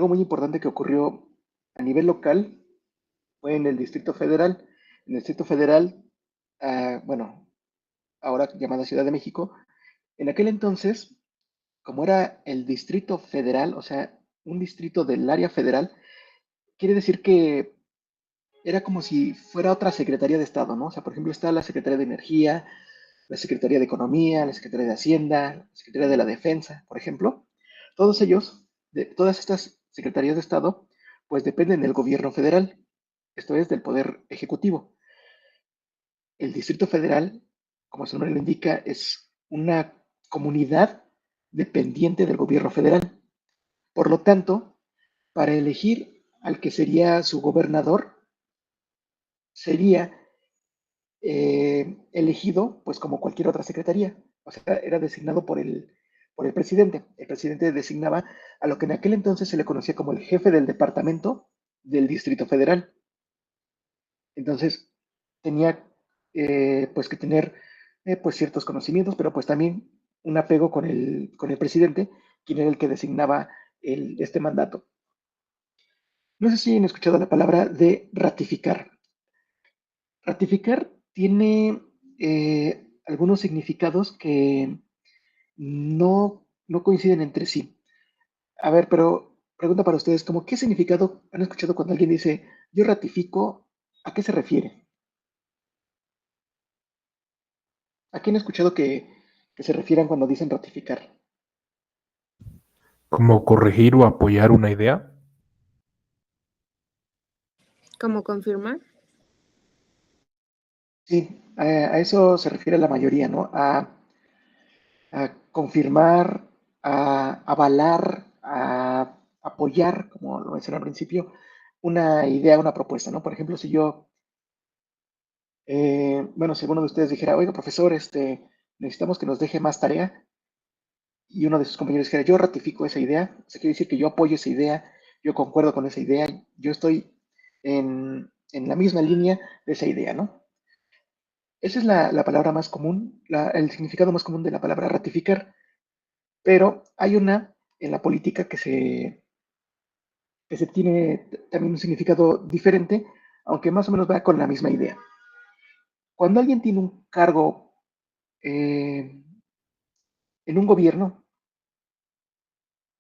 algo muy importante que ocurrió a nivel local fue en el Distrito Federal. En el Distrito Federal, bueno, ahora llamada Ciudad de México, en aquel entonces, como era el Distrito Federal, o sea, un distrito del área federal, quiere decir que era como si fuera otra Secretaría de Estado, ¿no? O sea, por ejemplo, está la Secretaría de Energía, la Secretaría de Economía, la Secretaría de Hacienda, la Secretaría de la Defensa, por ejemplo. Todos ellos, todas estas secretarías de Estado, pues dependen del gobierno federal, esto es, del Poder Ejecutivo. El Distrito Federal, como su nombre lo indica, es una comunidad dependiente del gobierno federal. Por lo tanto, para elegir al que sería su gobernador, sería elegido pues como cualquier otra secretaría. O sea, era designado por el presidente. El presidente designaba a lo que en aquel entonces se le conocía como el jefe del departamento del Distrito Federal. Entonces, tenía pues que tener pues ciertos conocimientos, pero pues también un apego con el presidente, quien era el que designaba este mandato. No sé si han escuchado la palabra de ratificar. Ratificar tiene algunos significados que no coinciden entre sí. A ver, pero pregunta para ustedes, ¿cómo qué significado han escuchado cuando alguien dice yo ratifico? ¿A qué se refiere? ¿A quién han escuchado que se refieran cuando dicen ratificar? Como corregir o apoyar una idea. ¿Cómo confirmar? Sí, a eso se refiere la mayoría, ¿no? A confirmar, a avalar, a apoyar, como lo mencioné al principio, una idea, una propuesta, ¿no? Por ejemplo, si yo, bueno, si alguno de ustedes dijera, oiga, profesor, necesitamos que nos deje más tarea, y uno de sus compañeros dijera, yo ratifico esa idea, eso quiere decir que yo apoyo esa idea, yo concuerdo con esa idea, yo estoy en la misma línea de esa idea, ¿no? Esa es la palabra más común, el significado más común de la palabra ratificar, pero hay una en la política que se tiene también un significado diferente, aunque más o menos va con la misma idea. Cuando alguien tiene un cargo eh, en un gobierno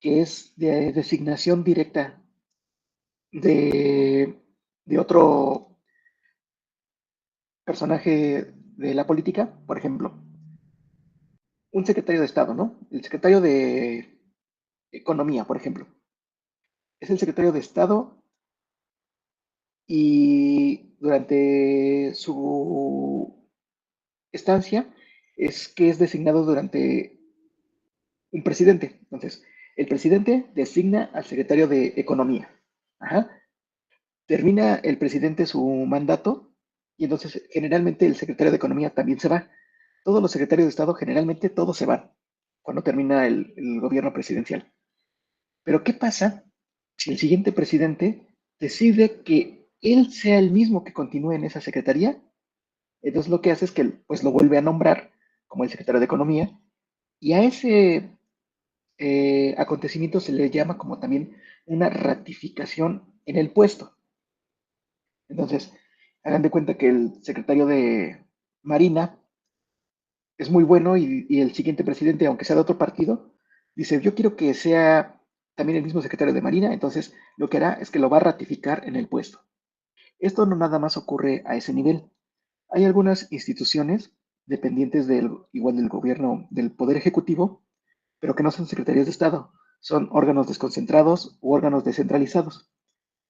que es de designación directa de, de otro personaje de la política, por ejemplo, un secretario de Estado, ¿no? El secretario de Economía, por ejemplo. Es el secretario de Estado y durante su estancia es que es designado durante un presidente. Entonces, el presidente designa al secretario de Economía. Ajá. Termina el presidente su mandato y entonces generalmente el secretario de Economía también se va. Todos los secretarios de Estado generalmente todos se van cuando termina el gobierno presidencial. Pero ¿qué pasa si el siguiente presidente decide que él sea el mismo que continúe en esa secretaría? Entonces lo que hace es que pues lo vuelve a nombrar como el secretario de Economía y a ese acontecimiento se le llama como también una ratificación en el puesto. Entonces, hagan de cuenta que el secretario de Marina es muy bueno y el siguiente presidente, aunque sea de otro partido, dice, yo quiero que sea también el mismo secretario de Marina, entonces lo que hará es que lo va a ratificar en el puesto. Esto no nada más ocurre a ese nivel. Hay algunas instituciones dependientes igual del gobierno, del Poder Ejecutivo, pero que no son secretarías de Estado, son órganos desconcentrados u órganos descentralizados.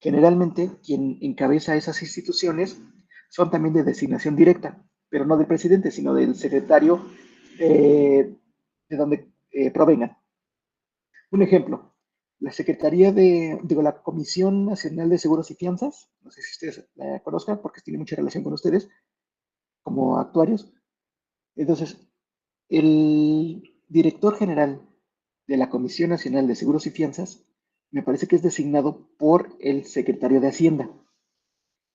Generalmente, quien encabeza esas instituciones son también de designación directa, pero no del presidente, sino del secretario de donde provengan. Un ejemplo, la Secretaría digo, la Comisión Nacional de Seguros y Fianzas, no sé si ustedes la conozcan porque tiene mucha relación con ustedes como actuarios. Entonces, el director general de la Comisión Nacional de Seguros y Fianzas me parece que es designado por el secretario de Hacienda.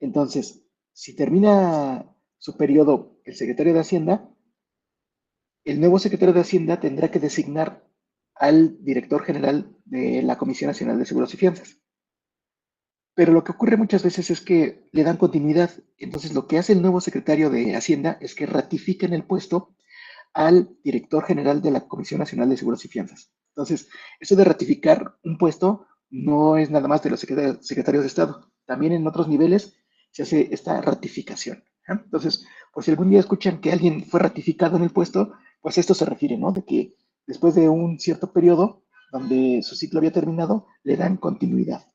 Entonces, si termina su periodo el secretario de Hacienda, el nuevo secretario de Hacienda tendrá que designar al director general de la Comisión Nacional de Seguros y Fianzas. Pero lo que ocurre muchas veces es que le dan continuidad. Entonces, lo que hace el nuevo secretario de Hacienda es que ratifica en el puesto al director general de la Comisión Nacional de Seguros y Fianzas. Entonces, eso de ratificar un puesto no es nada más de los secretarios de Estado. También en otros niveles se hace esta ratificación. Entonces, por si algún día escuchan que alguien fue ratificado en el puesto, pues esto se refiere, ¿no? De que después de un cierto periodo donde su ciclo había terminado, le dan continuidad.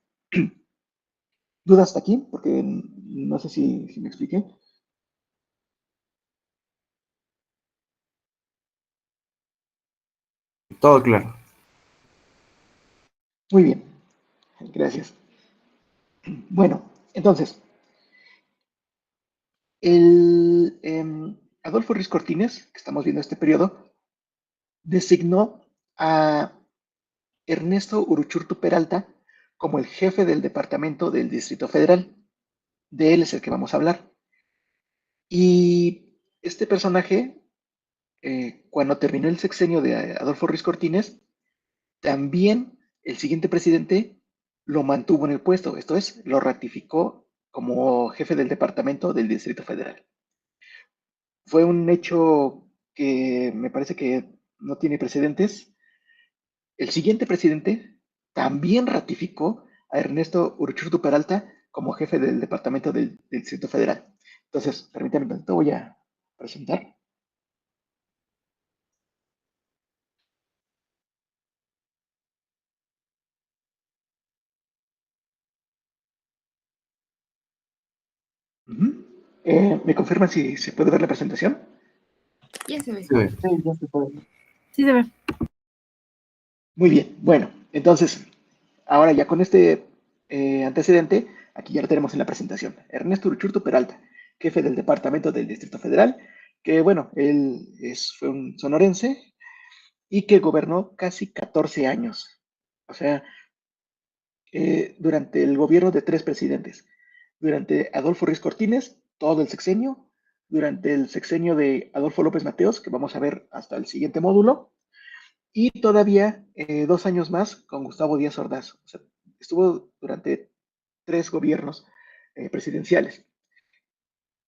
¿Dudas hasta aquí? Porque no sé si me expliqué. Todo claro. Muy bien, gracias. Bueno, entonces, Adolfo Ruiz Cortines, que estamos viendo este periodo, designó a Ernesto Uruchurtu Peralta como el jefe del departamento del Distrito Federal. De él es el que vamos a hablar. Y este personaje, cuando terminó el sexenio de Adolfo Ruiz Cortines, también el siguiente presidente lo mantuvo en el puesto, esto es, lo ratificó como jefe del departamento del Distrito Federal. Fue un hecho que me parece que no tiene precedentes. El siguiente presidente también ratificó a Ernesto Uruchurtu Peralta como jefe del departamento del Distrito Federal. Entonces, permítanme un momento, voy a presentar. ¿Me confirman si se puede ver la presentación? Ya se ve. Sí, Sí, ya se puede ver. Sí se ve. Muy bien, bueno, entonces, ahora ya con este antecedente, aquí ya lo tenemos en la presentación. Ernesto Uruchurtu Peralta, jefe del Departamento del Distrito Federal, que bueno, fue un sonorense y que gobernó casi 14 años. O sea, durante el gobierno de 3 presidentes. Durante Adolfo Ruiz Cortines, todo el sexenio. Durante el sexenio de Adolfo López Mateos, que vamos a ver hasta el siguiente módulo. Y todavía 2 años más con Gustavo Díaz Ordaz. O sea, estuvo durante 3 gobiernos presidenciales.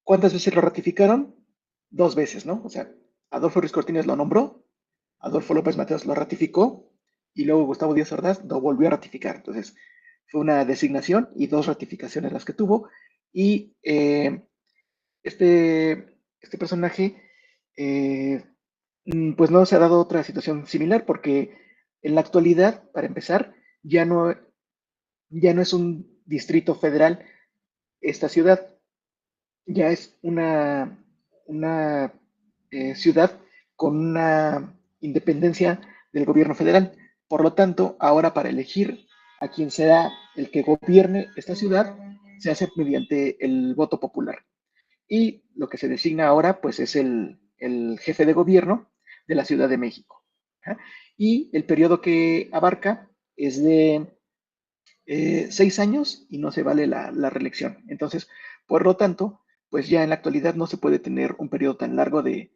¿Cuántas veces lo ratificaron? 2 veces, ¿no? O sea, Adolfo Ruiz Cortines lo nombró, Adolfo López Mateos lo ratificó y luego Gustavo Díaz Ordaz lo volvió a ratificar. Entonces, fue una designación y 2 ratificaciones las que tuvo. Y este personaje, eh, pues no se ha dado otra situación similar porque en la actualidad, para empezar, ya no es un distrito federal esta ciudad, ya es una ciudad con una independencia del gobierno federal. Por lo tanto, ahora para elegir a quien será el que gobierne esta ciudad, se hace mediante el voto popular. Y lo que se designa ahora, pues es el jefe de gobierno de la Ciudad de México. Y el periodo que abarca es de 6 años y no se vale la reelección. Entonces, por lo tanto, pues ya en la actualidad no se puede tener un periodo tan largo de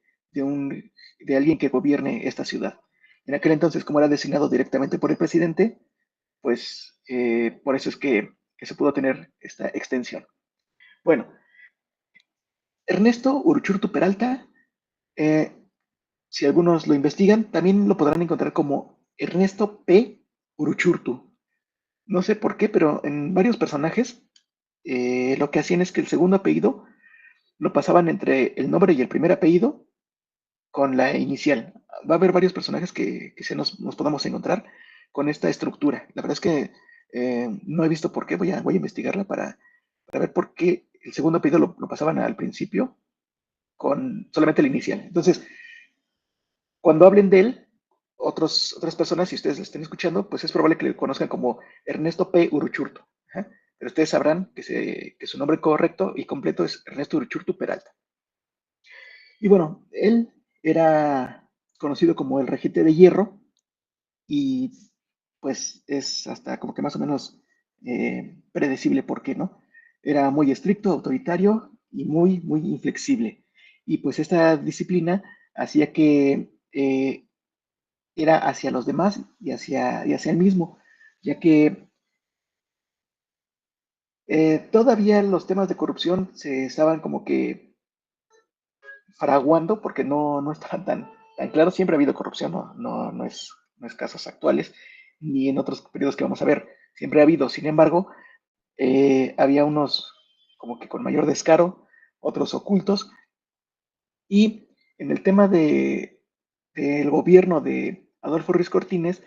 alguien que gobierne esta ciudad. En aquel entonces, como era designado directamente por el presidente, pues por eso es que se pudo tener esta extensión. Bueno, Ernesto Uruchurtu Peralta, eh, si algunos lo investigan, también lo podrán encontrar como Ernesto P. Uruchurtu. No sé por qué, pero en varios personajes lo que hacían es que el segundo apellido lo pasaban entre el nombre y el primer apellido con la inicial. Va a haber varios personajes que se nos podamos encontrar con esta estructura. La verdad es que no he visto por qué, voy a investigarla para ver por qué el segundo apellido lo pasaban al principio con solamente la inicial. Entonces, cuando hablen de él, otras personas, si ustedes lo estén escuchando, pues es probable que le conozcan como Ernesto P. Uruchurtu. ¿Eh? Pero ustedes sabrán que su nombre correcto y completo es Ernesto Uruchurtu Peralta. Y bueno, él era conocido como el Regente de Hierro y pues es hasta como que más o menos predecible por qué, ¿no? Era muy estricto, autoritario y muy inflexible. Y pues esta disciplina hacía que era hacia los demás y hacia él mismo, ya que todavía los temas de corrupción se estaban como que fraguando porque no estaban tan claros. Siempre ha habido corrupción, no es casos actuales ni en otros periodos que vamos a ver. Siempre ha habido, sin embargo, había unos como que con mayor descaro, otros ocultos. Y en el tema del gobierno de Adolfo Ruiz Cortines,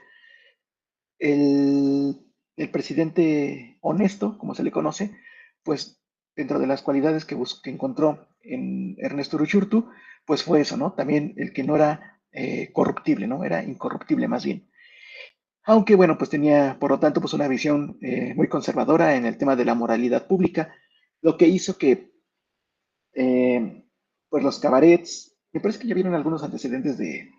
el, el presidente honesto, como se le conoce, pues dentro de las cualidades que encontró en Ernesto Uruchurtu, pues fue eso, ¿no? También el que no era corruptible, ¿no? Era incorruptible más bien. Aunque, bueno, pues tenía, por lo tanto, pues una visión muy conservadora en el tema de la moralidad pública, lo que hizo que, eh, pues los cabarets, me parece que ya vieron algunos antecedentes de-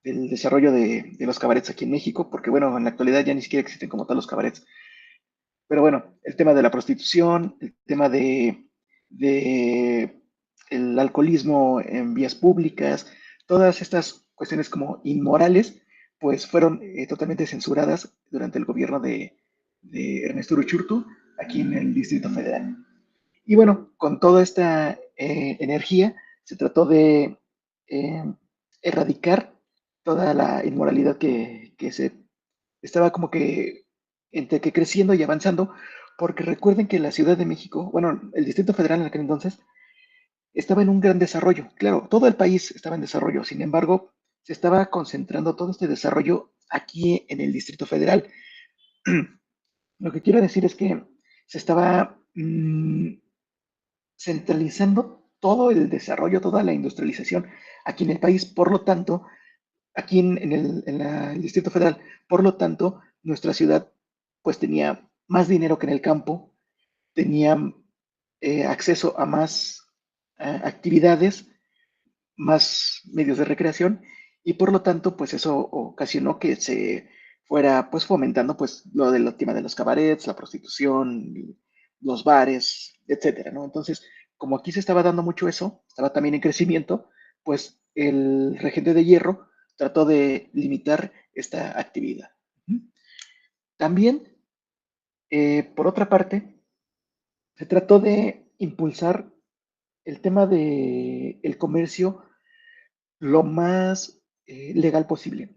del desarrollo de los cabarets aquí en México, porque, bueno, en la actualidad ya ni siquiera existen como tal los cabarets. Pero bueno, el tema de la prostitución, el tema de el alcoholismo en vías públicas, todas estas cuestiones como inmorales, pues fueron totalmente censuradas durante el gobierno de Ernesto Uruchurtu aquí en el Distrito Federal. Y bueno, con toda esta energía se trató de eh, erradicar toda la inmoralidad que se estaba como que entre que creciendo y avanzando, porque recuerden que la Ciudad de México, bueno, el Distrito Federal en aquel entonces, estaba en un gran desarrollo. Claro, todo el país estaba en desarrollo, sin embargo, se estaba concentrando todo este desarrollo aquí en el Distrito Federal. Lo que quiero decir es que se estaba centralizando todo el desarrollo, toda la industrialización aquí en el país. Por lo tanto, aquí el Distrito Federal, por lo tanto, nuestra ciudad pues tenía más dinero que en el campo, tenía acceso a más actividades, más medios de recreación y por lo tanto pues eso ocasionó que se fuera pues fomentando pues lo del tema de los cabarets, la prostitución, los bares, etcétera, ¿no? Entonces, como aquí se estaba dando mucho eso, estaba también en crecimiento, pues el regente de hierro trató de limitar esta actividad. También, por otra parte, se trató de impulsar el tema del el comercio lo más legal posible.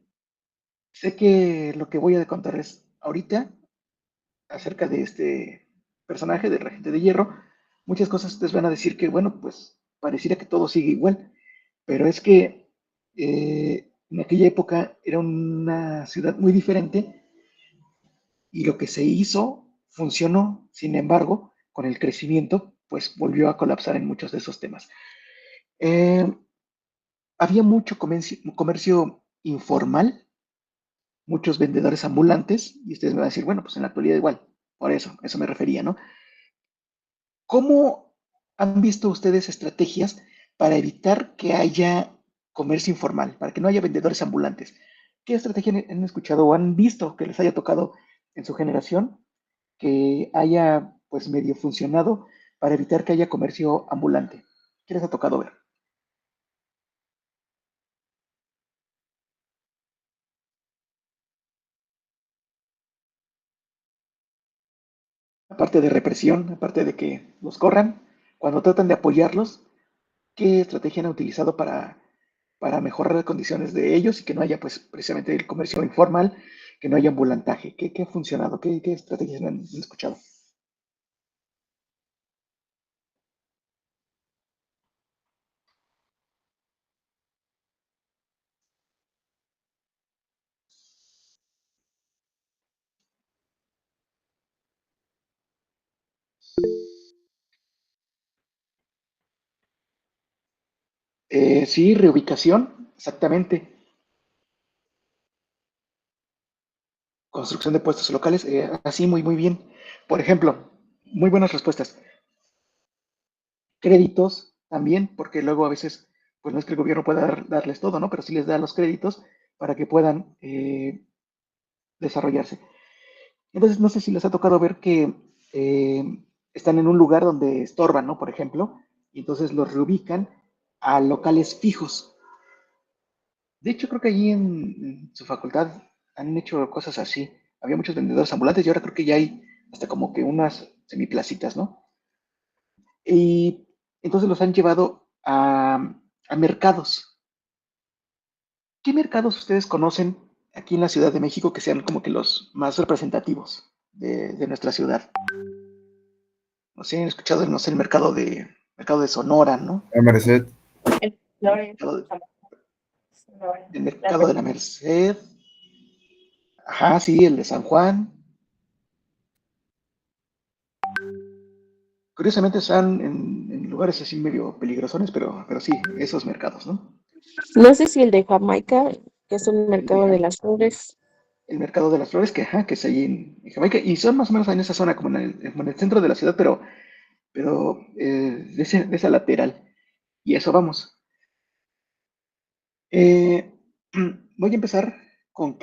Sé que lo que voy a contarles ahorita acerca de este personaje del regente de hierro, muchas cosas ustedes van a decir que, bueno, pues pareciera que todo sigue igual, pero es que en aquella época era una ciudad muy diferente y lo que se hizo funcionó, sin embargo, con el crecimiento, pues volvió a colapsar en muchos de esos temas. Eh, Había mucho comercio informal, muchos vendedores ambulantes, y ustedes me van a decir, bueno, pues en la actualidad igual, por eso me refería, ¿no? ¿Cómo han visto ustedes estrategias para evitar que haya comercio informal, para que no haya vendedores ambulantes? ¿Qué estrategia han escuchado o han visto que les haya tocado en su generación que haya pues medio funcionado para evitar que haya comercio ambulante? ¿Qué les ha tocado ver? Aparte de represión, aparte de que los corran, cuando tratan de apoyarlos, ¿qué estrategia han utilizado para mejorar las condiciones de ellos y que no haya pues precisamente el comercio informal, que no haya ambulantaje? ¿Qué ha funcionado? ¿Qué estrategias han escuchado? Sí, reubicación, exactamente. Construcción de puestos locales, así muy bien. Por ejemplo, muy buenas respuestas. Créditos también, porque luego a veces, pues no es que el gobierno pueda darles todo, ¿no? Pero sí les da los créditos para que puedan desarrollarse. Entonces, no sé si les ha tocado ver que están en un lugar donde estorban, ¿no? Por ejemplo, y entonces los reubican a locales fijos. De hecho, creo que allí en su facultad han hecho cosas así. Había muchos vendedores ambulantes y ahora creo que ya hay hasta como que unas semiplacitas, ¿no? Y entonces los han llevado a mercados. ¿Qué mercados ustedes conocen aquí en la Ciudad de México que sean como que los más representativos de nuestra ciudad? No sé, han escuchado, no sé, mercado de Sonora, ¿no? La Merced. El El Flores, mercado, Sonora, el la mercado de la Merced. Ajá, sí, el de San Juan. Curiosamente están en lugares así medio peligrosones, pero sí, esos mercados, ¿no? No sé si el de Jamaica, que es un El, de mercado de las flores. el mercado de las flores, que, ajá, que es ahí en Jamaica, y son más o menos en esa zona, como en el centro de la ciudad, pero de esa lateral. Y a eso vamos. Eh, Voy a empezar con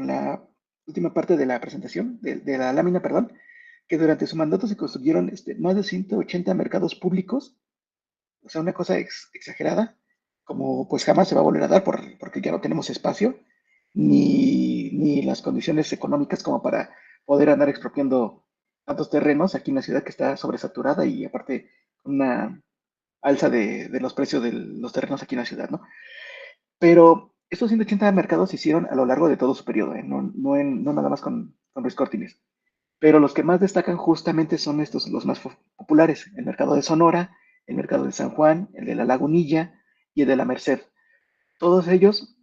la última parte de la presentación, de la lámina, perdón, que durante su mandato se construyeron más de 180 mercados públicos, o sea, una cosa exagerada, como pues jamás se va a volver a dar porque ya no tenemos espacio, ni las condiciones económicas como para poder andar expropiando tantos terrenos aquí en la ciudad que está sobresaturada y aparte una alza de los precios de los terrenos aquí en la ciudad, ¿no? Pero estos 180 mercados se hicieron a lo largo de todo su periodo, ¿eh? No nada más con Ruiz Cortines. Pero los que más destacan justamente son estos, los más populares, el mercado de Sonora, el mercado de San Juan, el de la Lagunilla y el de la Merced. Todos ellos,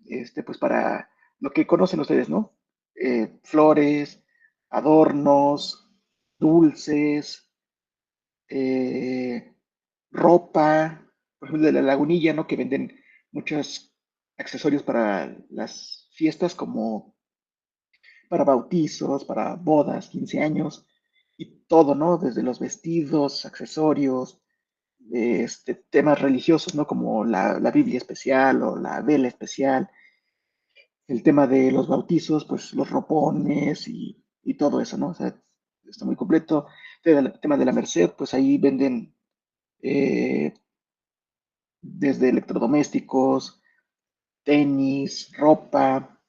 pues para lo que conocen ustedes, ¿no? Flores, adornos, dulces, eh, ropa, por ejemplo, de la Lagunilla, ¿no? Que venden muchos accesorios para las fiestas, como para bautizos, para bodas, 15 años, y todo, ¿no? Desde los vestidos, accesorios, temas religiosos, ¿no? Como la Biblia especial o la vela especial, el tema de los bautizos, pues los ropones y todo eso, ¿no? O sea, está muy completo. El tema de la Merced, pues ahí venden eh, desde electrodomésticos, tenis, ropa,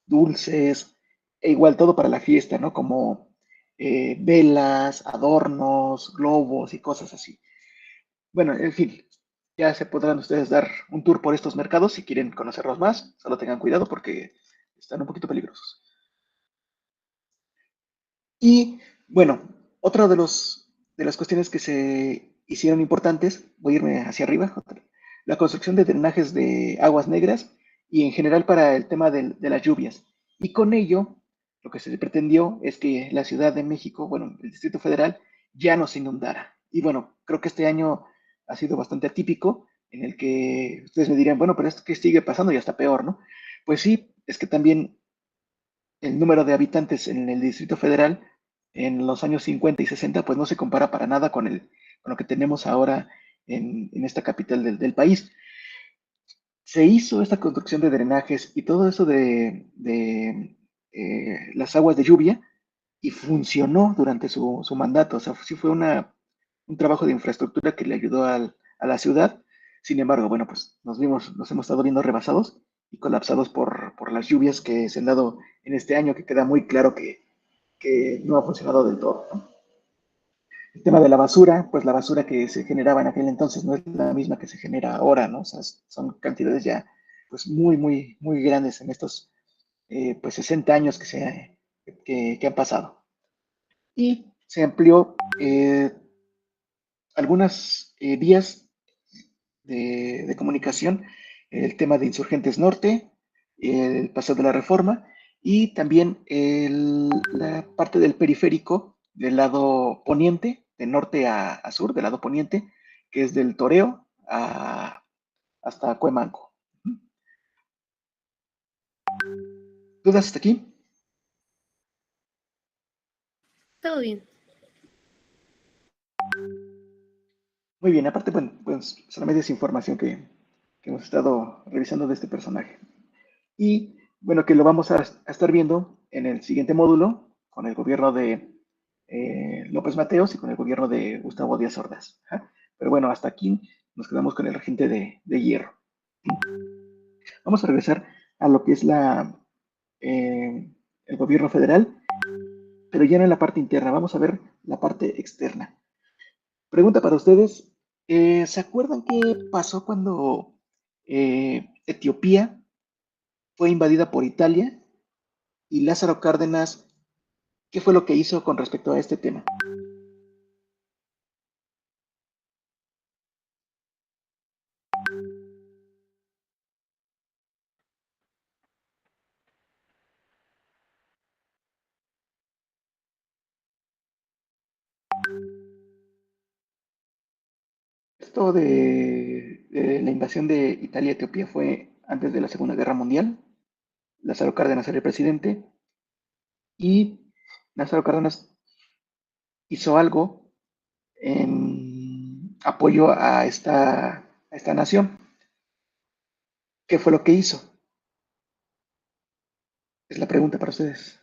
dulces, e igual todo para la fiesta, ¿no? Como velas, adornos, globos y cosas así. Bueno, en fin, ya se podrán ustedes dar un tour por estos mercados si quieren conocerlos más. Solo tengan cuidado porque están un poquito peligrosos. Y bueno, otra de las cuestiones que se hicieron importantes, voy a irme hacia arriba, la construcción de drenajes de aguas negras y en general para el tema de las lluvias. Y con ello, lo que se pretendió es que la Ciudad de México, bueno, el Distrito Federal, ya no se inundara. Y bueno, creo que este año ha sido bastante atípico, en el que ustedes me dirán, bueno, pero esto que sigue pasando y hasta peor, ¿no? Pues sí, es que también el número de habitantes en el Distrito Federal en los años 50 y 60, pues no se compara para nada con lo que tenemos ahora en esta capital del país. Se hizo esta construcción de drenajes y todo eso de las aguas de lluvia y funcionó durante su mandato. O sea, sí fue un trabajo de infraestructura que le ayudó a la ciudad. Sin embargo, bueno, pues nos hemos estado viendo rebasados y colapsados por las lluvias que se han dado en este año, que queda muy claro que no ha funcionado del todo, ¿no? El tema de la basura, pues la basura que se generaba en aquel entonces no es la misma que se genera ahora, ¿no? O sea, son cantidades ya pues muy grandes en estos pues 60 años que han pasado. Y se amplió algunas vías de comunicación, el tema de Insurgentes Norte, el Paseo de la Reforma y también la parte del periférico del lado poniente, de norte a sur, del lado poniente, que es del Toreo hasta Cuemanco. ¿Dudas hasta aquí? Todo bien. Muy bien, aparte, bueno, pues solamente es información que hemos estado revisando de este personaje. Y bueno, que lo vamos a estar viendo en el siguiente módulo con el gobierno de López Mateos y con el gobierno de Gustavo Díaz Ordaz. ¿Ja? Pero bueno, hasta aquí nos quedamos con el regente de hierro. Vamos a regresar a lo que es el gobierno federal, pero ya no en la parte interna, vamos a ver la parte externa. Pregunta para ustedes, ¿se acuerdan qué pasó cuando Etiopía fue invadida por Italia y Lázaro Cárdenas, qué fue lo que hizo con respecto a este tema? Esto de la invasión de Italia a Etiopía fue antes de la Segunda Guerra Mundial. Lázaro Cárdenas era el presidente y Lázaro Cárdenas hizo algo en apoyo a esta nación. ¿Qué fue lo que hizo? Es la pregunta para ustedes.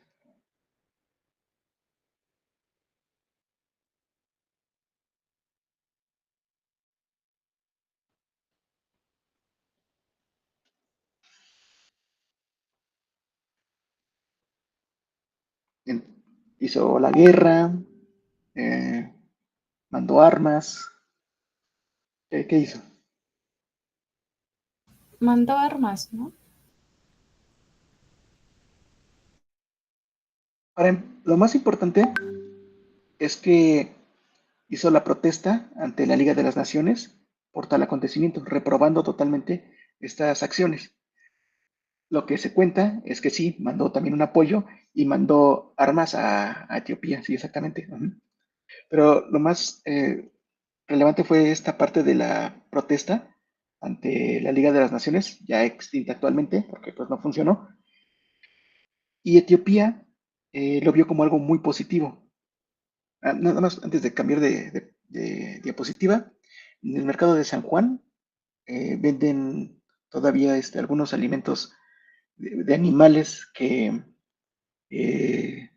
Hizo la guerra, eh, mandó armas. ¿Qué hizo? Mandó armas, ¿no? Ahora, lo más importante es que hizo la protesta ante la Liga de las Naciones por tal acontecimiento, reprobando totalmente estas acciones. Lo que se cuenta es que sí, mandó también un apoyo y mandó armas a Etiopía, sí, exactamente. Pero lo más relevante fue esta parte de la protesta ante la Liga de las Naciones, ya extinta actualmente, porque pues no funcionó. Y Etiopía lo vio como algo muy positivo. Nada más antes de cambiar de diapositiva, en el mercado de San Juan venden todavía algunos alimentos de animales que eh,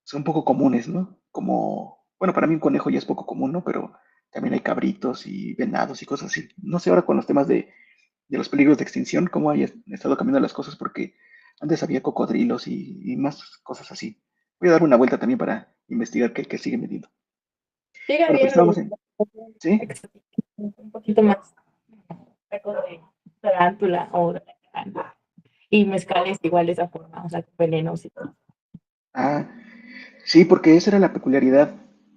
son poco comunes, ¿no? Como, bueno, para mí un conejo ya es poco común, ¿no? Pero también hay cabritos y venados y cosas así. No sé ahora con los temas de los peligros de extinción, cómo hayan estado cambiando las cosas, porque antes había cocodrilos y más cosas así. Voy a dar una vuelta también para investigar qué siguen vendiendo. Sigue Bueno, pero habiendo estábamos en, ¿sí? un poquito más tacos de tarántula y mezcales igual de esa forma, o sea, venenos y todo. Ah, sí, porque esa era la peculiaridad,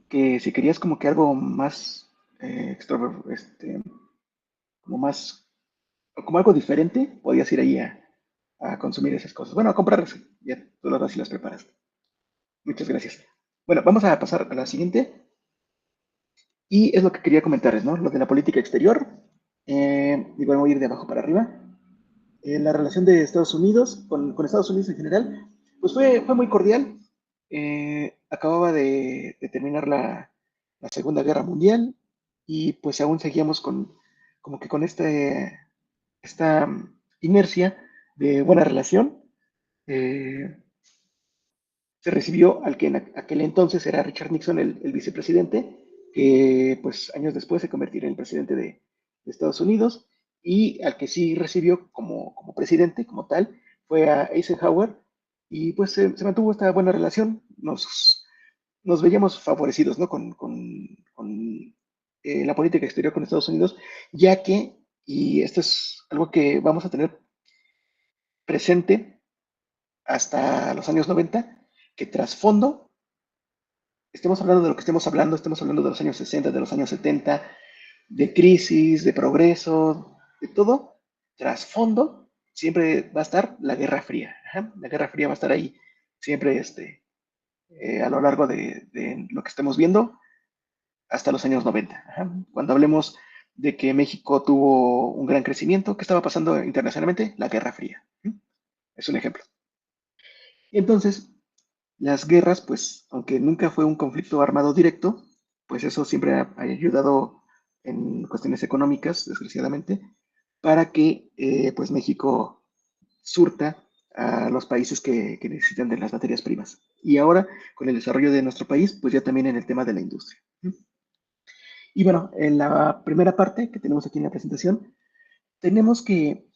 que si querías como que algo más, como más, como algo diferente, podías ir ahí a consumir esas cosas. Bueno, a comprarlas, ya tú las vas y las preparas. Muchas gracias. Bueno, vamos a pasar a la siguiente, y es lo que quería comentarles, ¿no? Lo de la política exterior, igual voy a ir de abajo para arriba. La relación de Estados Unidos con Estados Unidos en general, pues fue muy cordial. Acababa de terminar la Segunda Guerra Mundial y pues aún seguíamos como que con esta inercia de buena relación. Eh, Se recibió al que en aquel entonces era Richard Nixon, el vicepresidente, que pues años después se convertiría en el presidente de Estados Unidos, y al que sí recibió como presidente, como tal, fue a Eisenhower, y pues se mantuvo esta buena relación, nos veíamos favorecidos, ¿no? con la política exterior con Estados Unidos, ya que, y esto es algo que vamos a tener presente hasta los años 90, que trasfondo, estemos hablando de lo que estemos hablando, estemos hablando de los años 60, de los años 70, de crisis, de progreso, de todo, trasfondo, siempre va a estar la Guerra Fría. Ajá. La Guerra Fría va a estar ahí siempre a lo largo de lo que estemos viendo hasta los años 90. Ajá. Cuando hablemos de que México tuvo un gran crecimiento, ¿qué estaba pasando internacionalmente? La Guerra Fría. Es un ejemplo. Entonces, las guerras, pues, aunque nunca fue un conflicto armado directo, pues eso siempre ha ayudado en cuestiones económicas, desgraciadamente, para que pues México surta a los países que necesitan de las materias primas. Y ahora, con el desarrollo de nuestro país, pues ya también en el tema de la industria. Y bueno, en la primera parte que tenemos aquí en la presentación, tenemos que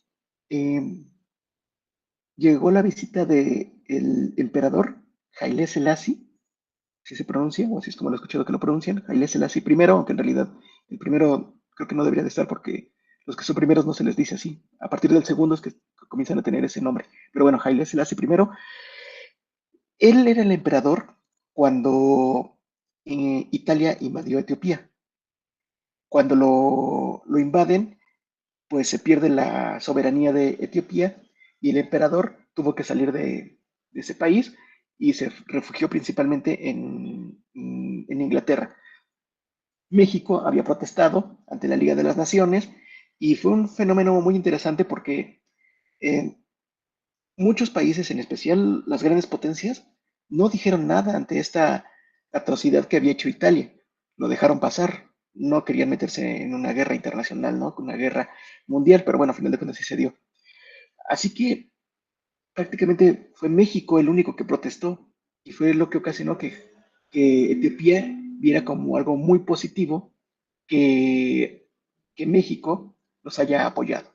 llegó la visita del emperador Haile Selassie, si se pronuncia, o así es como lo he escuchado que lo pronuncian, Haile Selassie primero, aunque en realidad el primero creo que no debería de estar porque los que son primeros no se les dice así. A partir del segundo es que comienzan a tener ese nombre. Pero bueno, Haile Selassie primero, él era el emperador cuando Italia invadió Etiopía. Cuando lo invaden, pues se pierde la soberanía de Etiopía y el emperador tuvo que salir de ese país y se refugió principalmente en Inglaterra. México había protestado ante la Liga de las Naciones y fue un fenómeno muy interesante porque eh, muchos países, en especial las grandes potencias, no dijeron nada ante esta atrocidad que había hecho Italia. Lo dejaron pasar. No querían meterse en una guerra internacional, ¿no? Una guerra mundial, pero bueno, a final de cuentas sí se dio. Así que prácticamente fue México el único que protestó y fue lo que ocasionó que Etiopía viera como algo muy positivo que México los haya apoyado.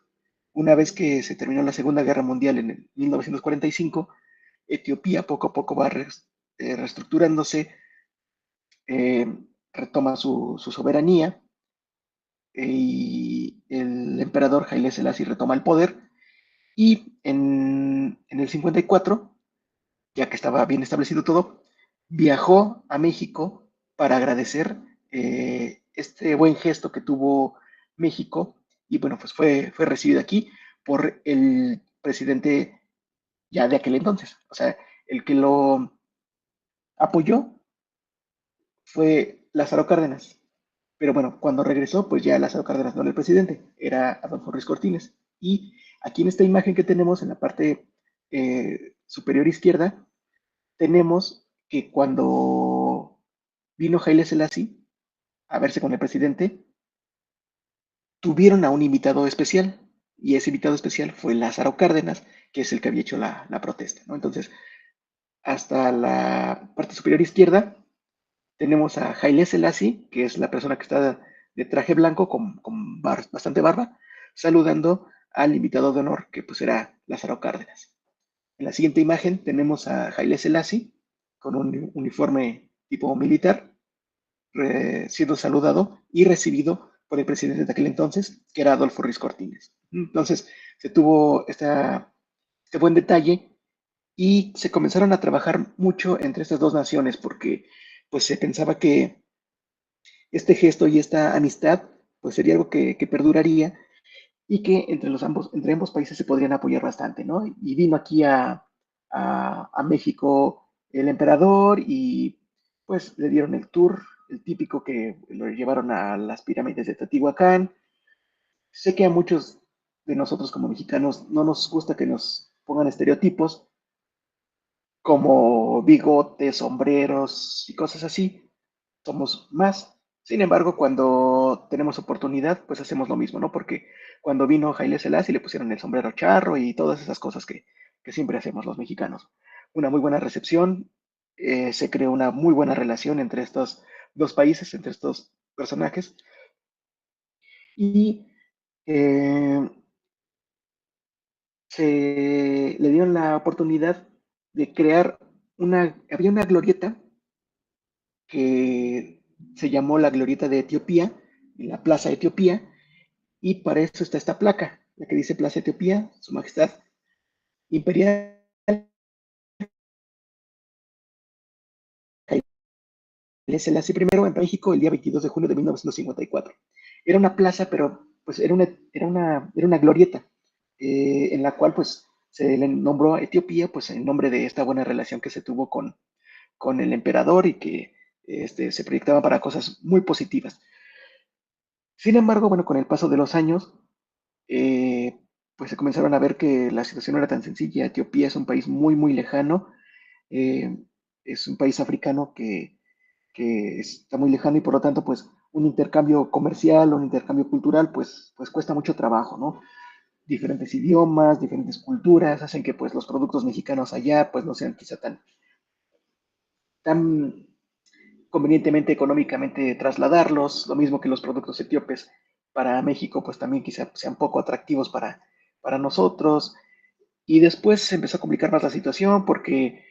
Una vez que se terminó la Segunda Guerra Mundial en el 1945, Etiopía poco a poco va reestructurándose, eh, retoma su soberanía y el emperador Haile Selassie retoma el poder y en el 54, ya que estaba bien establecido todo, viajó a México para agradecer este buen gesto que tuvo México y bueno, pues fue recibido aquí por el presidente ya de aquel entonces. O sea, el que lo apoyó fue Lázaro Cárdenas. Pero bueno, cuando regresó, pues ya Lázaro Cárdenas no era el presidente, era Adolfo Ruiz Cortines. Y aquí en esta imagen que tenemos en la parte superior izquierda, tenemos que cuando vino Haile Selassie a verse con el presidente, tuvieron a un invitado especial. Y ese invitado especial fue Lázaro Cárdenas, que es el que había hecho la protesta, ¿no? Entonces, hasta la parte superior izquierda tenemos a Haile Selassie, que es la persona que está de traje blanco con bastante barba, saludando al invitado de honor, que pues era Lázaro Cárdenas. En la siguiente imagen tenemos a Haile Selassie con un uniforme tipo militar, siendo saludado y recibido por el presidente de aquel entonces, que era Adolfo Ruiz Cortines. Entonces, se tuvo este buen detalle y se comenzaron a trabajar mucho entre estas dos naciones porque pues se pensaba que este gesto y esta amistad pues sería algo que perduraría y que entre ambos países se podrían apoyar bastante, ¿no? Y vino aquí a México el emperador y pues le dieron el tour, el típico que lo llevaron a las pirámides de Teotihuacán. Sé que a muchos de nosotros como mexicanos no nos gusta que nos pongan estereotipos, como bigotes, sombreros y cosas así. Somos más. Sin embargo, cuando tenemos oportunidad, pues hacemos lo mismo, ¿no? Porque cuando vino Haile Selassie le pusieron el sombrero charro y todas esas cosas que siempre hacemos los mexicanos. Una muy buena recepción, se creó una muy buena relación entre estos dos países, entre estos personajes, y eh, se le dieron la oportunidad de crear había una glorieta que se llamó la Glorieta de Etiopía, en la Plaza de Etiopía, y para eso está esta placa, la que dice Plaza Etiopía, Su Majestad Imperial Haile Selassie I en México el día 22 de junio de 1954. Era una plaza, pero pues era una glorieta, en la cual pues se le nombró a Etiopía pues en nombre de esta buena relación que se tuvo con el emperador y que se proyectaba para cosas muy positivas. Sin embargo, bueno, con el paso de los años, eh, pues se comenzaron a ver que la situación no era tan sencilla. Etiopía es un país muy, muy lejano, eh, es un país africano que está muy lejano y por lo tanto, pues un intercambio comercial, un intercambio cultural, pues cuesta mucho trabajo, ¿no? Diferentes idiomas, diferentes culturas, hacen que pues los productos mexicanos allá pues no sean quizá tan convenientemente económicamente trasladarlos, lo mismo que los productos etíopes para México, pues también quizá sean poco atractivos para nosotros. Y después se empezó a complicar más la situación porque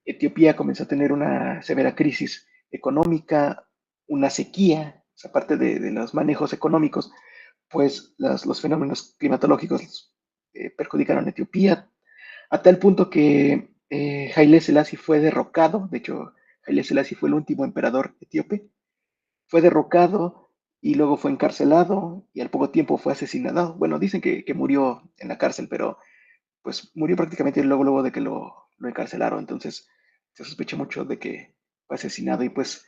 Etiopía comenzó a tener una severa crisis económica, una sequía, o sea, aparte de los manejos económicos, pues los fenómenos climatológicos perjudicaron a Etiopía, a tal punto que Haile Selassie fue derrocado. De hecho, Haile Selassie fue el último emperador etíope, fue derrocado y luego fue encarcelado y al poco tiempo fue asesinado. Bueno, dicen que murió en la cárcel, pero pues murió prácticamente luego de que lo encarcelaron. Entonces se sospecha mucho de que fue asesinado y pues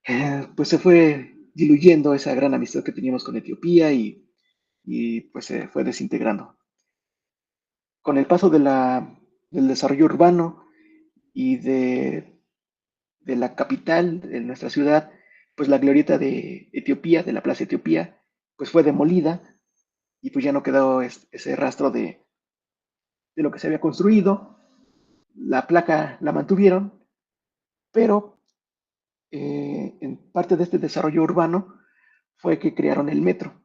se fue diluyendo esa gran amistad que teníamos con Etiopía y pues se fue desintegrando. Con el paso del desarrollo urbano y de la capital, de nuestra ciudad, pues la glorieta de Etiopía, de la Plaza Etiopía, pues fue demolida y pues ya no quedó ese rastro de lo que se había construido. La placa la mantuvieron, pero en parte de este desarrollo urbano fue que crearon el metro.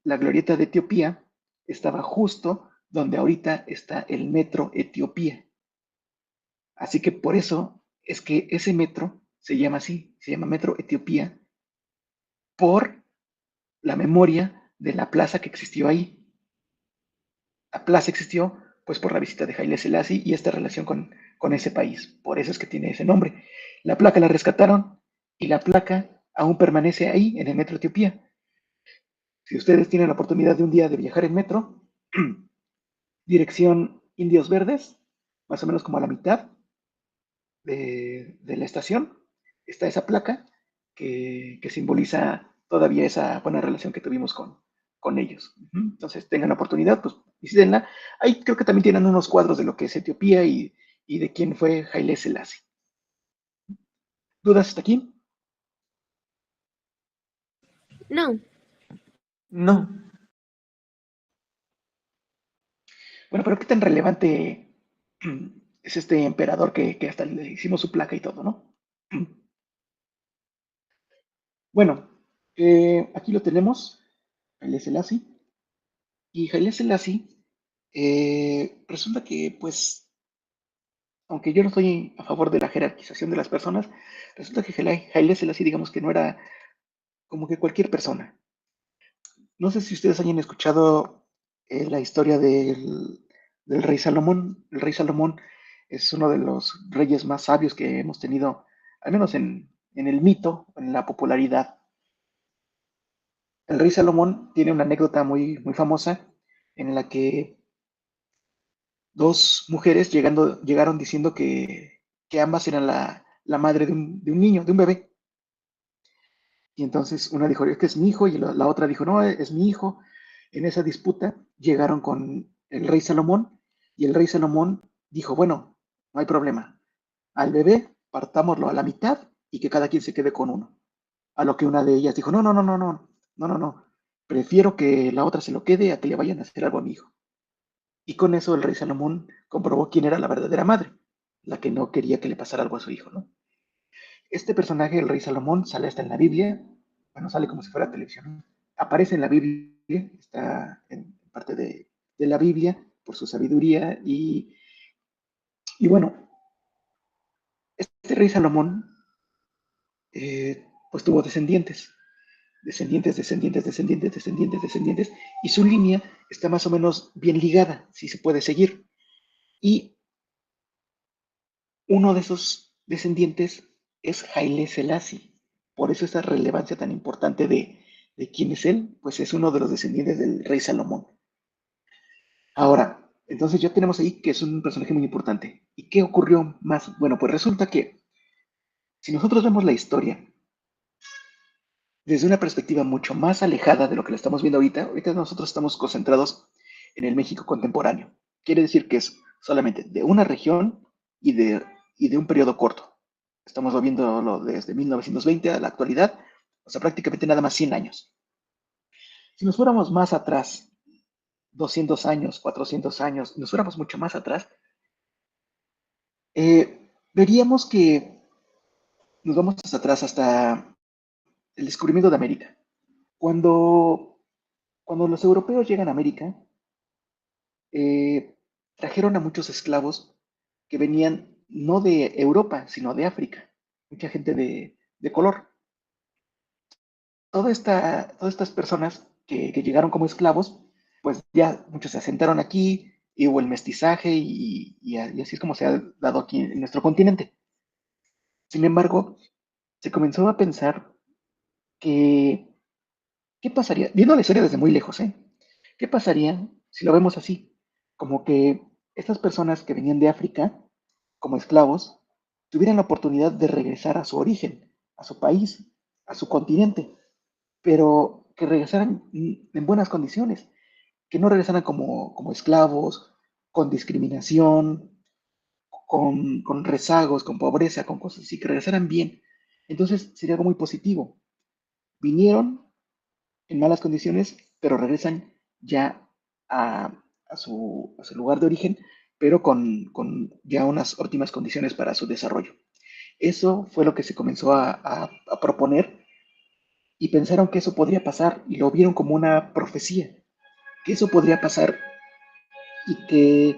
La glorieta de Etiopía estaba justo donde ahorita está el metro Etiopía. Así que por eso es que ese metro se llama así, se llama Metro Etiopía, por la memoria de la plaza que existió ahí. La plaza existió pues por la visita de Haile Selassie y esta relación con ese país. Por eso es que tiene ese nombre. La placa la rescataron y la placa aún permanece ahí en el Metro Etiopía. Si ustedes tienen la oportunidad de un día de viajar en metro, dirección Indios Verdes, más o menos como a la mitad de la estación, está esa placa que simboliza todavía esa buena relación que tuvimos con ellos. Entonces, tengan la oportunidad, pues visítenla. Ahí creo que también tienen unos cuadros de lo que es Etiopía y de quién fue Haile Selassie. ¿Dudas hasta aquí? No, No. Bueno, pero qué tan relevante es este emperador que hasta le hicimos su placa y todo, ¿no? Bueno, aquí lo tenemos, Haile Selassie. Y Haile Selassie, resulta que, pues, aunque yo no estoy a favor de la jerarquización de las personas, resulta que Haile Selassie, digamos que no era como que cualquier persona. No sé si ustedes hayan escuchado la historia del rey Salomón. El rey Salomón es uno de los reyes más sabios que hemos tenido, al menos en el mito, en la popularidad. El rey Salomón tiene una anécdota muy famosa en la que dos mujeres llegaron diciendo que ambas eran la madre de un niño, de un bebé. Y entonces una dijo, es que es mi hijo, y la otra dijo, no, es mi hijo. En esa disputa llegaron con el rey Salomón, y el rey Salomón dijo, bueno, no hay problema. Al bebé partámoslo a la mitad y que cada quien se quede con uno. A lo que una de ellas dijo, no, no, no, no, no, no, no, no. Prefiero que la otra se lo quede a que le vayan a hacer algo a mi hijo. Y con eso el rey Salomón comprobó quién era la verdadera madre, la que no quería que le pasara algo a su hijo, ¿no? Este personaje, el rey Salomón, sale hasta en la Biblia, bueno, sale como si fuera televisión, ¿no? Aparece en la Biblia, está en parte de la Biblia por su sabiduría y bueno, este rey Salomón pues tuvo descendientes, descendientes, y su línea está más o menos bien ligada, si se puede seguir. Y uno de esos descendientes es Haile Selassie. Por eso esta relevancia tan importante de quién es él, pues es uno de los descendientes del rey Salomón. Ahora, entonces ya tenemos ahí que es un personaje muy importante. ¿Y qué ocurrió más? Bueno, pues resulta que si nosotros vemos la historia desde una perspectiva mucho más alejada de lo que la estamos viendo ahorita nosotros estamos concentrados en el México contemporáneo. Quiere decir que es solamente de una región y de un periodo corto. Estamos viéndolo desde 1920 a la actualidad, o sea, prácticamente nada más 100 años. Si nos fuéramos más atrás, 200 años, 400 años, nos fuéramos mucho más atrás, veríamos que nos vamos hasta atrás, hasta el descubrimiento de América. Cuando los europeos llegan a América, trajeron a muchos esclavos que venían no de Europa, sino de África, mucha gente de color. Todas estas personas que llegaron como esclavos, pues ya muchos se asentaron aquí y hubo el mestizaje y así es como se ha dado aquí en nuestro continente. Sin embargo, se comenzó a pensar que, ¿qué pasaría? Viendo la historia desde muy lejos, ¿eh? ¿Qué pasaría si lo vemos así? Como que estas personas que venían de África como esclavos tuvieran la oportunidad de regresar a su origen, a su país, a su continente, pero que regresaran en buenas condiciones, que no regresaran como esclavos, con discriminación, con rezagos, con pobreza, con cosas así, que regresaran bien. Entonces sería algo muy positivo. Vinieron en malas condiciones, pero regresan ya a, a su lugar de origen, pero con ya unas óptimas condiciones para su desarrollo. Eso fue lo que se comenzó a proponer y pensaron que eso podría pasar y lo vieron como una profecía, que eso podría pasar y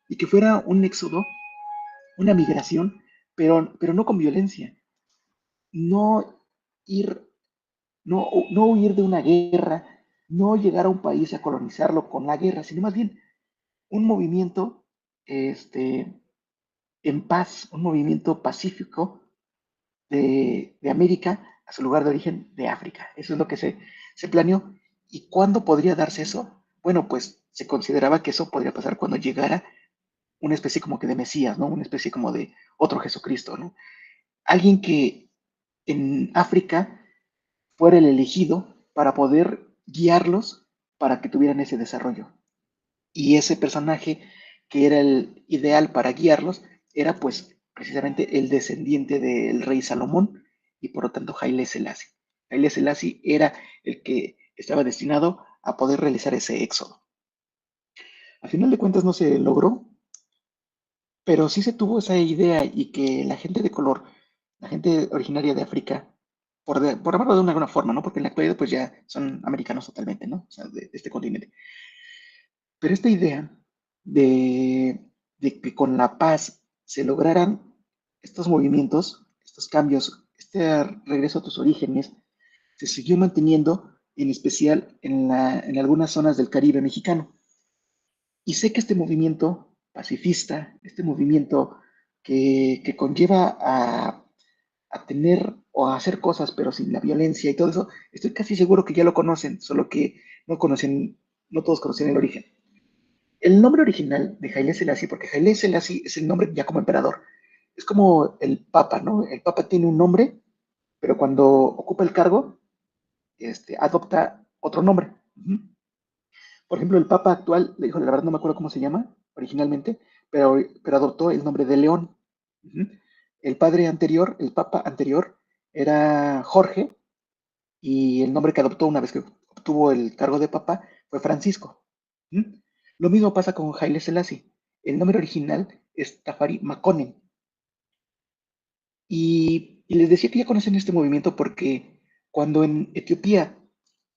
y que fuera un éxodo, una migración, pero no con violencia, no ir, no huir de una guerra, no llegar a un país a colonizarlo con la guerra, sino más bien un movimiento en paz, un movimiento pacífico de América a su lugar de origen de África. Eso es lo que se planeó. ¿Y cuándo podría darse eso? Bueno, pues se consideraba que eso podría pasar cuando llegara una especie como que de Mesías, ¿no? Una especie como de otro Jesucristo, ¿no? Alguien que en África fuera el elegido para poder guiarlos para que tuvieran ese desarrollo. Y ese personaje que era el ideal para guiarlos era pues precisamente el descendiente del rey Salomón y por lo tanto Haile Selassie. Haile Selassie era el que estaba destinado a poder realizar ese éxodo. A final de cuentas no se logró, pero sí se tuvo esa idea y que la gente de color, la gente originaria de África, por llamarlo de alguna forma, ¿no? Porque en la actualidad pues ya son americanos totalmente, ¿no? O sea, de este continente. Pero esta idea de que con la paz se lograran estos movimientos, estos cambios, este regreso a tus orígenes, se siguió manteniendo en especial en algunas zonas del Caribe mexicano. Y sé que este movimiento pacifista, este movimiento que conlleva a tener o a hacer cosas, pero sin la violencia y todo eso, estoy casi seguro que ya lo conocen, solo que no conocen, no todos conocen el origen. El nombre original de Haile Selassie, porque Haile Selassie es el nombre ya como emperador, es como el Papa, ¿no? El Papa tiene un nombre, pero cuando ocupa el cargo, adopta otro nombre. Por ejemplo, el Papa actual, le dijo, la verdad no me acuerdo cómo se llama originalmente, pero adoptó el nombre de León. El padre anterior, el Papa anterior, era Jorge, y el nombre que adoptó una vez que obtuvo el cargo de Papa fue Francisco. Lo mismo pasa con Haile Selassie. El nombre original es Tafari Makonnen. Y les decía que ya conocen este movimiento porque cuando en Etiopía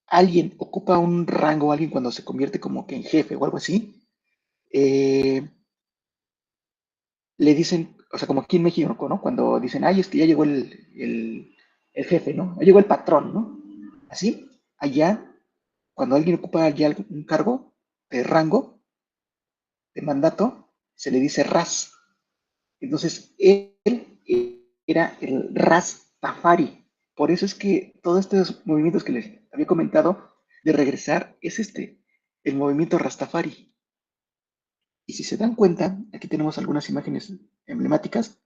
alguien ocupa un rango, alguien cuando se convierte como que en jefe o algo así, le dicen, o sea, como aquí en México, ¿no? Cuando dicen, ay, es que ya llegó el jefe, ¿no? Ya llegó el patrón, ¿no? Así, allá, cuando alguien ocupa ya un cargo de rango, de mandato, se le dice Ras. Entonces, él era el Ras Tafari. Por eso es que todos estos movimientos que les había comentado de regresar es el movimiento Rastafari. Y si se dan cuenta, aquí tenemos algunas imágenes emblemáticas.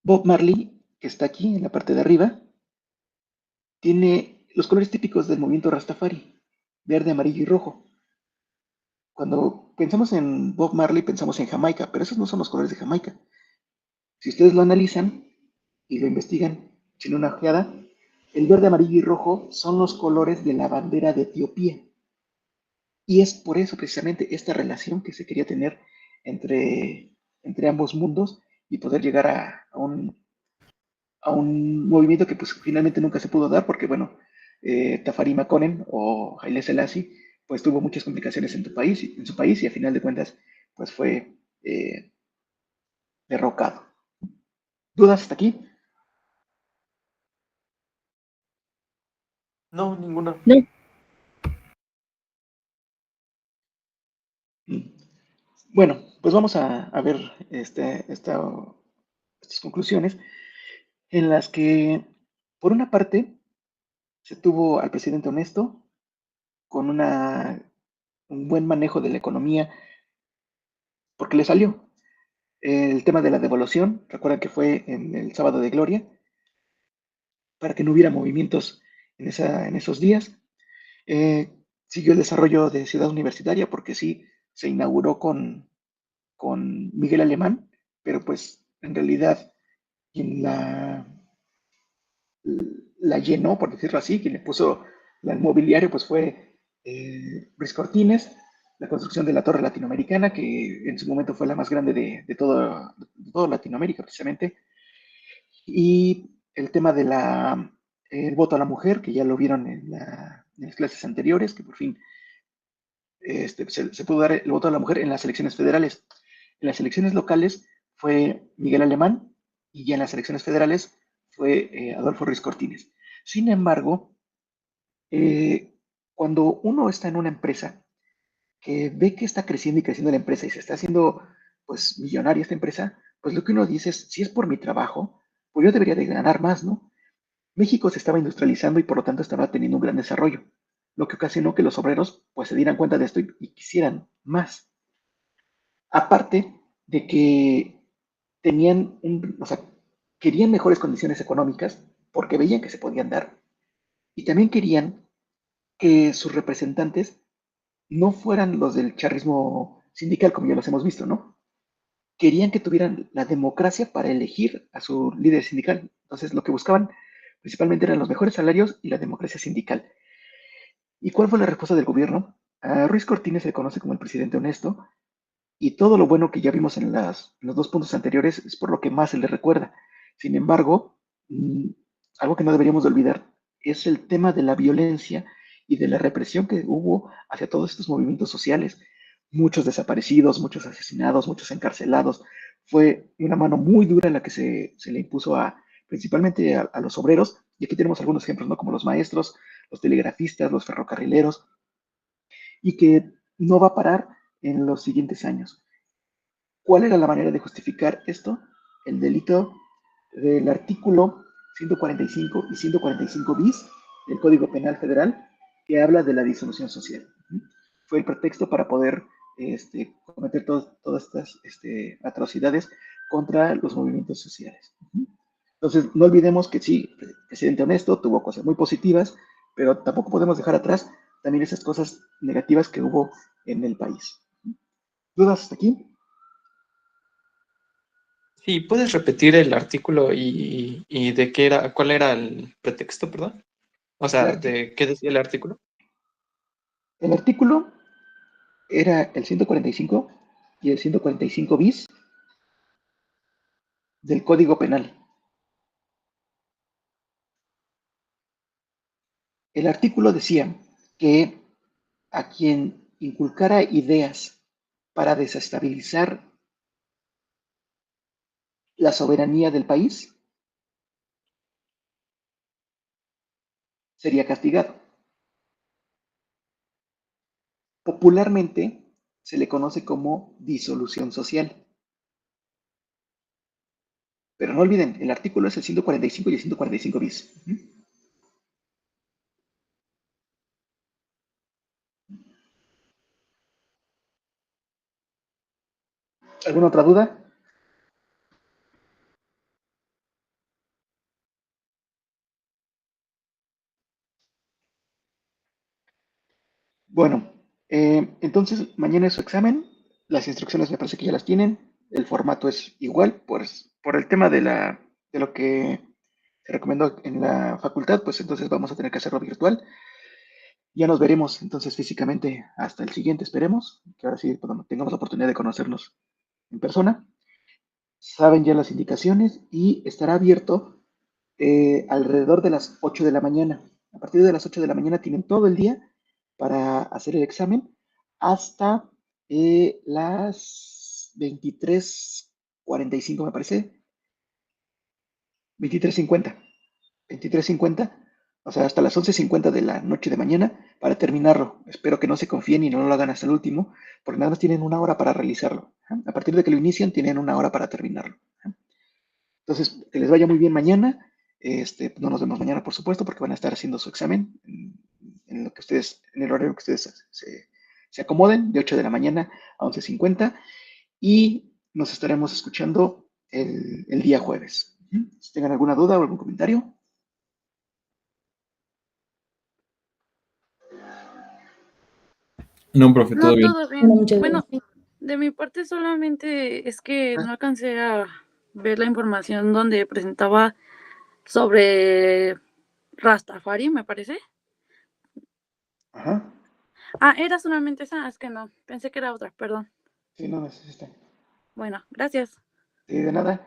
Bob Marley, que está aquí en la parte de arriba, tiene los colores típicos del movimiento Rastafari, verde, amarillo y rojo. Cuando pensamos en Bob Marley pensamos en Jamaica, pero esos no son los colores de Jamaica. Si ustedes lo analizan y lo investigan sin una ojeada, el verde, amarillo y rojo son los colores de la bandera de Etiopía. Y es por eso precisamente esta relación que se quería tener entre ambos mundos y poder llegar a un movimiento que pues finalmente nunca se pudo dar porque bueno, Tafari Makonnen o Haile Selassie pues tuvo muchas complicaciones en su país y a final de cuentas, pues fue derrocado. ¿Dudas hasta aquí? No, ninguna. No. Bueno, pues vamos a ver estas conclusiones en las que, por una parte, se tuvo al presidente honesto con un buen manejo de la economía porque le salió. El tema de la devolución, recuerdan que fue en el sábado de Gloria, para que no hubiera movimientos en esos días. Siguió el desarrollo de Ciudad Universitaria porque sí, se inauguró con Miguel Alemán, pero pues en realidad quien la llenó, por decirlo así, quien le puso el mobiliario, pues fue Ruiz Cortines, la construcción de la Torre Latinoamericana, que en su momento fue la más grande de todo Latinoamérica, precisamente. Y el tema el voto a la mujer, que ya lo vieron en las clases anteriores, que por fin se pudo dar el voto a la mujer en las elecciones federales. En las elecciones locales fue Miguel Alemán y ya en las elecciones federales fue Adolfo Ruiz Cortines. Sin embargo, cuando uno está en una empresa que ve que está creciendo y creciendo la empresa y se está haciendo pues millonaria esta empresa, pues lo que uno dice es, si es por mi trabajo, pues yo debería de ganar más, ¿no? México se estaba industrializando y por lo tanto estaba teniendo un gran desarrollo, lo que ocasionó que los obreros pues se dieran cuenta de esto y quisieran más. Aparte de que o sea, querían mejores condiciones económicas porque veían que se podían dar y también querían que sus representantes no fueran los del charrismo sindical como ya los hemos visto, ¿no? Querían que tuvieran la democracia para elegir a su líder sindical. Entonces lo que buscaban principalmente eran los mejores salarios y la democracia sindical. ¿Y cuál fue la respuesta del gobierno? A Ruiz Cortines se le conoce como el presidente honesto y todo lo bueno que ya vimos en los dos puntos anteriores es por lo que más se le recuerda. Sin embargo, algo que no deberíamos de olvidar es el tema de la violencia y de la represión que hubo hacia todos estos movimientos sociales. Muchos desaparecidos, muchos asesinados, muchos encarcelados. Fue una mano muy dura la que se le impuso principalmente a los obreros. Y aquí tenemos algunos ejemplos, ¿no? Como los maestros, los telegrafistas, los ferrocarrileros, y que no va a parar en los siguientes años. ¿Cuál era la manera de justificar esto? El delito del artículo 145 y 145 bis del Código Penal Federal, que habla de la disolución social. Fue el pretexto para poder cometer todas estas atrocidades contra los movimientos sociales. Entonces, no olvidemos que sí, el presidente honesto tuvo cosas muy positivas, pero tampoco podemos dejar atrás también esas cosas negativas que hubo en el país. ¿Dudas hasta aquí? Sí, ¿puedes repetir el artículo y de qué era, cuál era el pretexto, perdón? O sea, ¿de qué decía el artículo? El artículo era el 145 y el 145 bis del Código Penal. El artículo decía que a quien inculcara ideas para desestabilizar la soberanía del país sería castigado. Popularmente se le conoce como disolución social. Pero no olviden, el artículo es el 145 y el 145 bis. ¿Alguna otra duda? Bueno, entonces mañana es su examen. Las instrucciones me parece que ya las tienen. El formato es igual, pues por el tema de lo que se recomendó en la facultad, pues entonces vamos a tener que hacerlo virtual. Ya nos veremos entonces físicamente hasta el siguiente, esperemos, que ahora sí tengamos la oportunidad de conocernos en persona. Saben ya las indicaciones y estará abierto alrededor de las 8 de la mañana. A partir de las 8 de la mañana tienen todo el día para hacer el examen hasta las 23:45, me parece, 23:50, 23:50, o sea, hasta las 11:50 de la noche de mañana para terminarlo. Espero que no se confíen y no lo hagan hasta el último, porque nada más tienen una hora para realizarlo. A partir de que lo inician, tienen una hora para terminarlo. Entonces, que les vaya muy bien mañana. No nos vemos mañana, por supuesto, porque van a estar haciendo su examen en lo que ustedes, en el horario que ustedes se acomoden, de 8 de la mañana a 11:50, y nos estaremos escuchando el día jueves. Si tengan alguna duda o algún comentario. No, profe, todo No, bien. todo Bueno, bien. muchas Bueno, gracias. de mi parte solamente es que Ah, no alcancé a ver la información donde presentaba sobre Rastafari, me parece. ajá. Ah, era solamente esa, es que no, pensé que era otra, perdón. Sí, no, es este. Bueno, gracias. Sí, de nada.